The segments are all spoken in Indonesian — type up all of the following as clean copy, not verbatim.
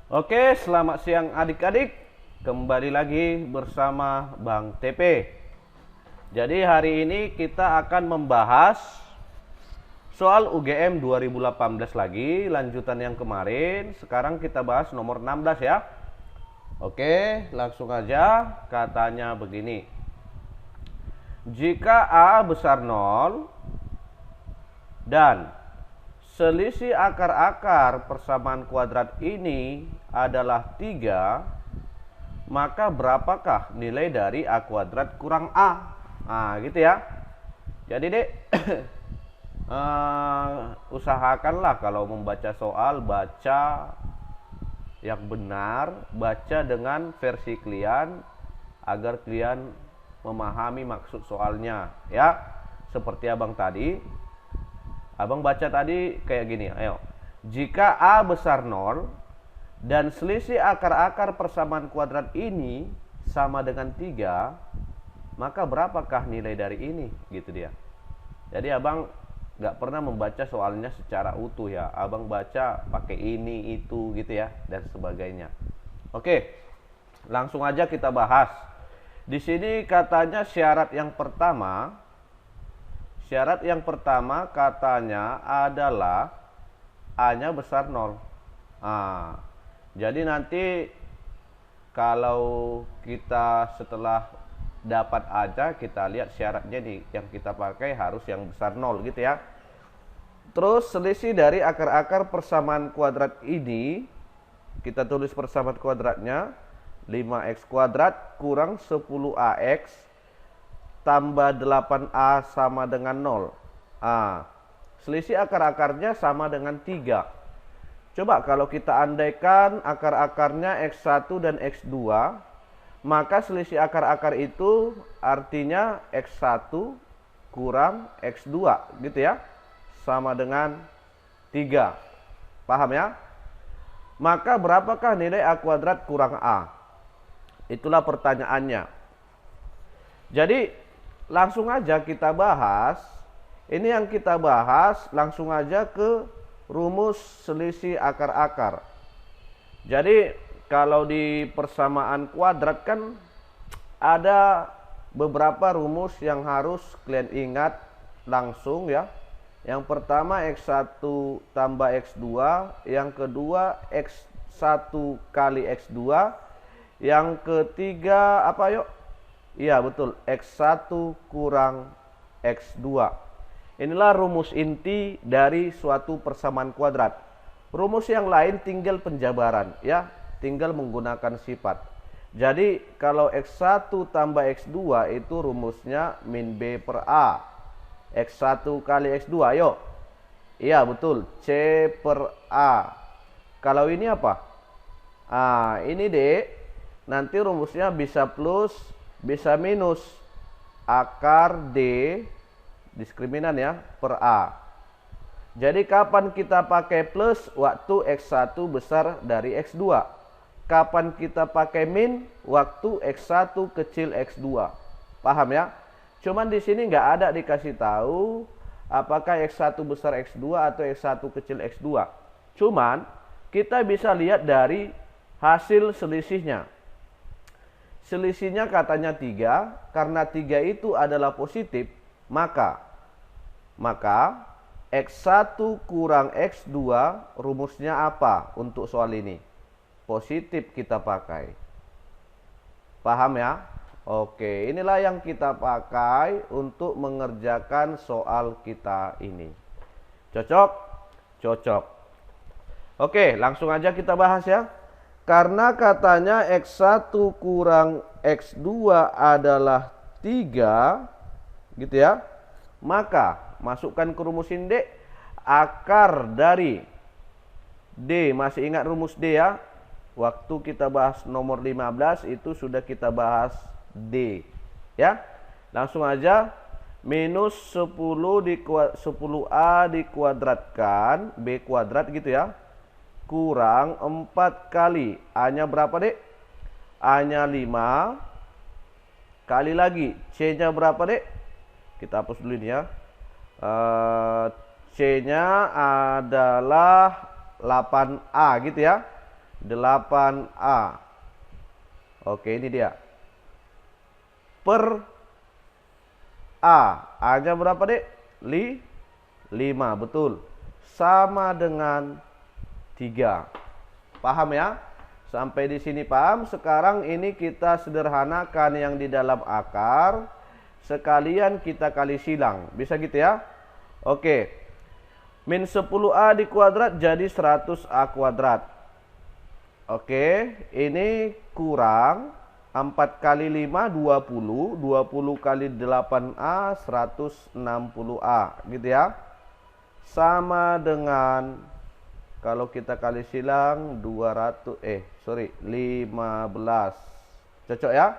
Oke, selamat siang adik-adik. Kembali lagi bersama Bang TP. Jadi hari ini kita akan membahas soal UGM 2018 lagi, lanjutan yang kemarin. Sekarang kita bahas nomor 16 ya. Oke, langsung aja. Katanya begini. Jika A besar 0 dan selisih akar-akar persamaan kuadrat ini adalah 3, maka berapakah nilai dari A kuadrat kurang A? Nah, gitu ya. Jadi dek, usahakanlah kalau membaca soal, baca yang benar, baca dengan versi kalian agar kalian memahami maksud soalnya ya. Seperti abang tadi, abang baca tadi kayak gini, ayo. Jika A besar 0 dan selisih akar-akar persamaan kuadrat ini sama dengan 3, maka berapakah nilai dari ini? Gitu dia. Jadi abang gak pernah membaca soalnya secara utuh ya. Abang baca pakai ini, itu gitu ya, dan sebagainya. Oke, langsung aja kita bahas. Di sini katanya syarat yang pertama katanya adalah A-nya besar 0. Jadi nanti kalau kita setelah dapat aja, kita lihat syaratnya nih, yang kita pakai harus yang besar 0 gitu ya. Terus selisih dari akar-akar persamaan kuadrat ini, kita tulis persamaan kuadratnya 5x kuadrat kurang 10ax tambah 8a sama dengan 0. Selisih akar-akarnya sama dengan 3. Coba kalau kita andaikan akar-akarnya x1 dan x2, maka selisih akar-akar itu artinya x1 kurang x2 gitu ya, sama dengan 3. Paham ya? Maka berapakah nilai A kuadrat kurang A? Itulah pertanyaannya. Jadi langsung aja kita bahas. Ini yang kita bahas, langsung aja ke rumus selisih akar-akar. Jadi kalau di persamaan kuadrat kan ada beberapa rumus yang harus kalian ingat langsung ya. Yang pertama x1 tambah x2, yang kedua x1 kali x2, yang ketiga apa yuk? Iya betul, x1 kurang x2. Inilah rumus inti dari suatu persamaan kuadrat. Rumus yang lain tinggal penjabaran ya, tinggal menggunakan sifat. Jadi kalau x1 tambah x2 itu rumusnya min b per a. X1 kali x2, yuk. Iya betul, c per a. Kalau ini apa? Ini d. Nanti rumusnya bisa plus, bisa minus. Akar D, diskriminan ya, per A. Jadi kapan kita pakai plus? Waktu X1 besar dari X2. Kapan kita pakai min? Waktu X1 kecil X2. Paham ya? Cuman di sini nggak ada dikasih tahu apakah X1 besar X2 atau X1 kecil X2. Cuman kita bisa lihat dari hasil selisihnya. Selisihnya katanya 3, karena 3 itu adalah positif, maka X1 kurang X2 rumusnya apa untuk soal ini? Positif kita pakai. Paham ya? Oke, inilah yang kita pakai untuk mengerjakan soal kita ini. Cocok? Cocok. Oke, langsung aja kita bahas ya. Karena katanya X1 kurang X2 adalah 3, gitu ya. Maka masukkan ke rumus ini D, akar dari D, masih ingat rumus D ya? Waktu kita bahas nomor 15 itu sudah kita bahas D. Ya. Langsung aja, minus 10A dikuadratkan B kuadrat gitu ya, kurang 4 kali A-nya berapa dek? A-nya 5 kali lagi C-nya berapa dek? Kita hapus dulu ini ya. C-nya adalah 8A gitu ya. 8A. Oke, ini dia. Per A. A-nya berapa, Dek? 5, betul. Sama dengan 3. Paham ya? Sampai di sini paham? Sekarang ini kita sederhanakan yang di dalam akar. Sekalian kita kali silang. Bisa gitu ya? Oke. Min 10A dikuadrat jadi 100A kuadrat. Oke. Ini kurang 4 kali 5, 20. 20 kali 8A, 160A. Gitu ya. Sama dengan, kalau kita kali silang 15. Cocok ya?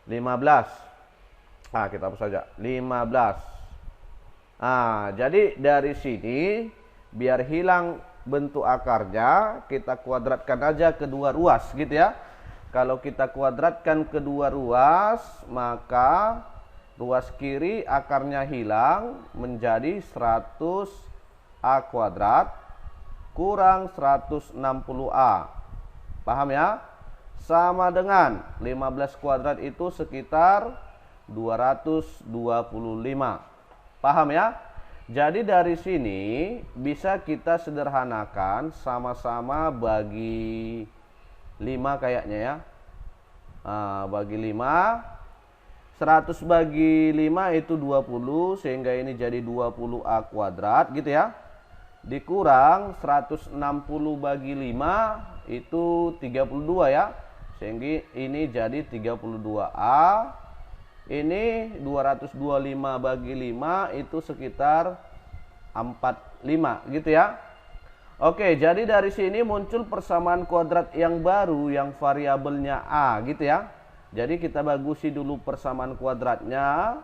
15. Nah, kita hapus saja. 15. Nah, jadi dari sini biar hilang bentuk akarnya, kita kuadratkan aja kedua ruas gitu ya. Kalau kita kuadratkan kedua ruas, maka ruas kiri akarnya hilang menjadi 100A kuadrat kurang 160A. Paham ya? Sama dengan 15 kuadrat itu sekitar 225. Paham ya? Jadi dari sini bisa kita sederhanakan, sama-sama bagi 5 kayaknya ya. Nah, bagi 5. 100 bagi 5 itu 20, sehingga ini jadi 20A kuadrat gitu ya. Dikurang 160 bagi 5 itu 32 ya. Sehingga ini jadi 32A. Ini 225 bagi 5 itu sekitar 45 gitu ya. Oke, jadi dari sini muncul persamaan kuadrat yang baru yang variabelnya A gitu ya. Jadi kita bagusi dulu persamaan kuadratnya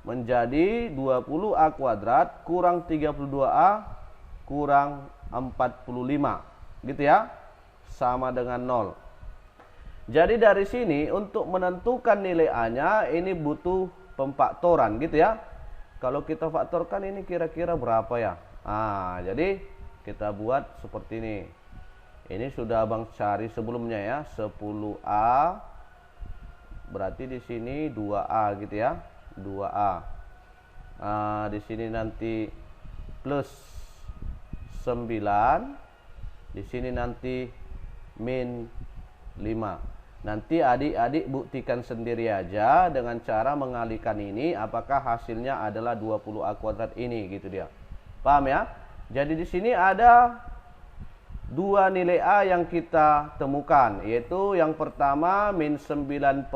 menjadi 20A kuadrat kurang 32A kurang 45 gitu ya. Sama dengan 0. Jadi dari sini untuk menentukan nilai A-nya ini butuh pemfaktoran gitu ya. Kalau kita faktorkan ini kira-kira berapa ya? Nah, jadi kita buat seperti ini. Ini sudah Abang cari sebelumnya ya, 10A. Berarti di sini 2A gitu ya. 2A. Nah, di sini nanti plus 9. Di sini nanti min 5. Nanti adik-adik buktikan sendiri aja dengan cara mengalihkan ini apakah hasilnya adalah 20A kuadrat ini gitu dia. Paham ya? Jadi di sini ada dua nilai A yang kita temukan, yaitu yang pertama min 9/10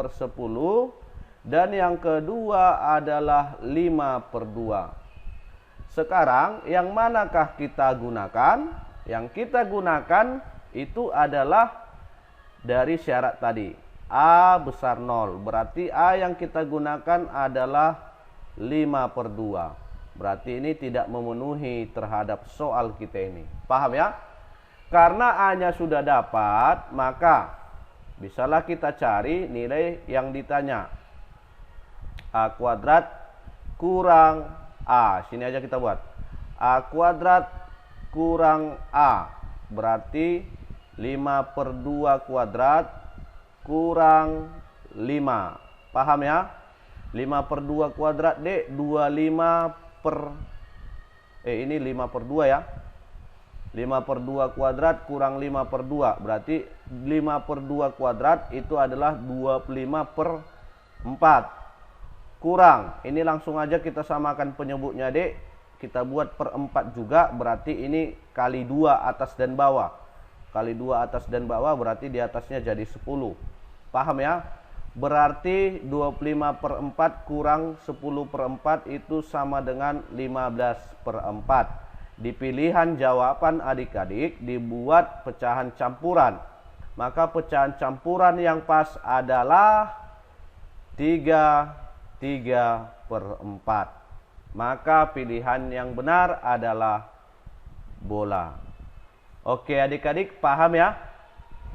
dan yang kedua adalah 5/2. Sekarang yang manakah kita gunakan? Yang kita gunakan itu adalah dari syarat tadi, A besar 0. Berarti A yang kita gunakan adalah 5/2. Berarti ini tidak memenuhi terhadap soal kita ini. Paham ya? Karena A-nya sudah dapat, maka bisalah kita cari nilai yang ditanya. A kuadrat kurang A. Sini aja kita buat. A kuadrat kurang A. Berarti 5/2 kuadrat kurang 5. Paham ya? 5/2 kuadrat dek 25 ini 5/2 ya. 5/2 kuadrat kurang 5/2. Berarti 5/2 kuadrat itu adalah 25/4. Kurang. Ini langsung aja kita samakan penyebutnya dek. Kita buat per 4 juga. Berarti ini kali 2 atas dan bawah. Kali 2 atas dan bawah berarti di atasnya jadi 10. Paham ya? Berarti 25/4 kurang 10/4 itu sama dengan 15/4. Di pilihan jawaban adik-adik dibuat pecahan campuran. Maka pecahan campuran yang pas adalah 3/4. Maka pilihan yang benar adalah bola. Oke adik-adik, paham ya?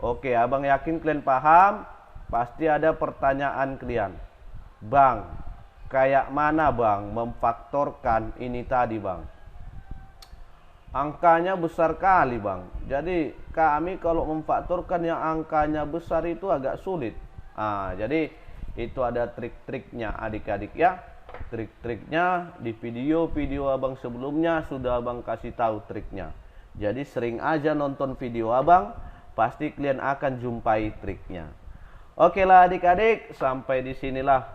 Oke, abang yakin kalian paham. Pasti ada pertanyaan kalian. Bang, kayak mana bang memfaktorkan ini tadi bang? Angkanya besar kali bang. Jadi kami kalau memfakturkan yang angkanya besar itu agak sulit. Jadi itu ada trik-triknya adik-adik ya. Trik-triknya di video-video abang sebelumnya sudah abang kasih tahu triknya. Jadi sering aja nonton video abang, pasti kalian akan jumpai triknya. Oke lah adik-adik, sampai di sinilah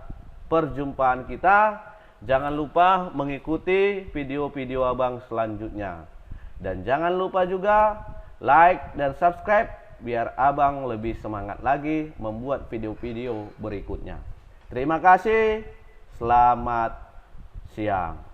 perjumpaan kita. Jangan lupa mengikuti video-video abang selanjutnya. Dan jangan lupa juga like dan subscribe biar abang lebih semangat lagi membuat video-video berikutnya. Terima kasih. Selamat siang.